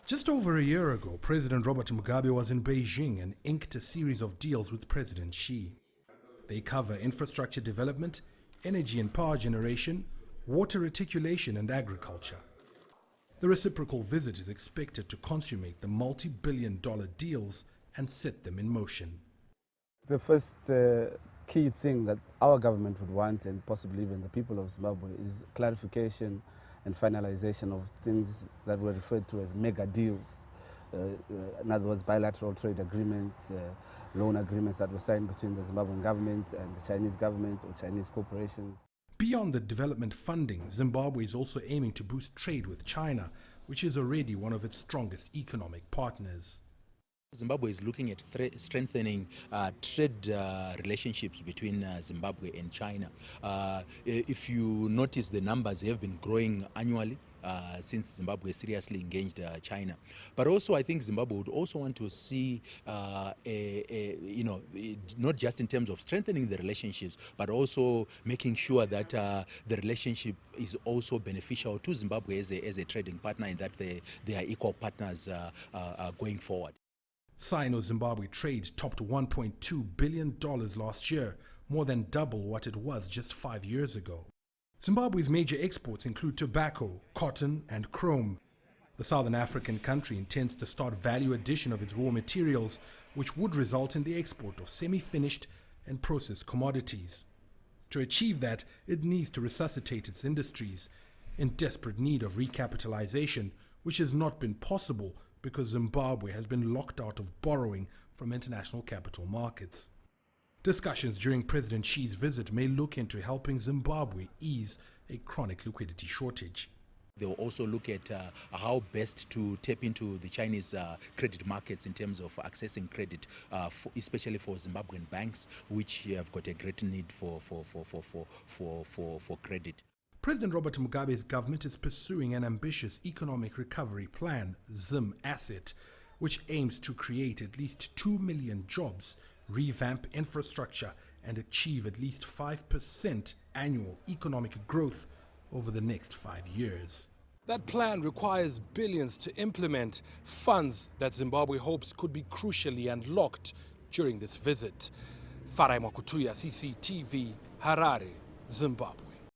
Just over a year ago, President Robert Mugabe was in Beijing and inked a series of deals with President Xi. They cover infrastructure development, energy and power generation, water reticulation and agriculture. The reciprocal visit is expected to consummate the multi-billion-dollar deals and set them in motion. The first key thing that our government would want, and possibly even the people of Zimbabwe, is clarification and finalization of things that were referred to as mega deals. In other words, bilateral trade agreements, loan agreements that were signed between the Zimbabwean government and the Chinese government or Chinese corporations. Beyond the development funding, Zimbabwe is also aiming to boost trade with China, which is already one of its strongest economic partners. Zimbabwe is looking at strengthening trade relationships between Zimbabwe and China. If you notice, the numbers have been growing annually since Zimbabwe seriously engaged China. But also, I think Zimbabwe would also want to see, not just in terms of strengthening the relationships, but also making sure that the relationship is also beneficial to Zimbabwe as a trading partner, and that they are equal partners going forward. Sino-Zimbabwe trade topped $1.2 billion last year, more than double what it was just 5 years ago. Zimbabwe's major exports include tobacco, cotton and chrome. The Southern African country intends to start value addition of its raw materials, which would result in the export of semi-finished and processed commodities. To achieve that, it needs to resuscitate its industries, in desperate need of recapitalization, which has not been possible because Zimbabwe has been locked out of borrowing from international capital markets. Discussions during President Xi's visit may look into helping Zimbabwe ease a chronic liquidity shortage. They will also look at how best to tap into the Chinese credit markets in terms of accessing credit, especially for Zimbabwean banks, which have got a great need for credit. President Robert Mugabe's government is pursuing an ambitious economic recovery plan, Zim Asset, which aims to create at least 2 million jobs, revamp infrastructure, and achieve at least 5% annual economic growth over the next 5 years. That plan requires billions to implement, funds that Zimbabwe hopes could be crucially unlocked during this visit. Farai Mwakutuya, CCTV, Harare, Zimbabwe.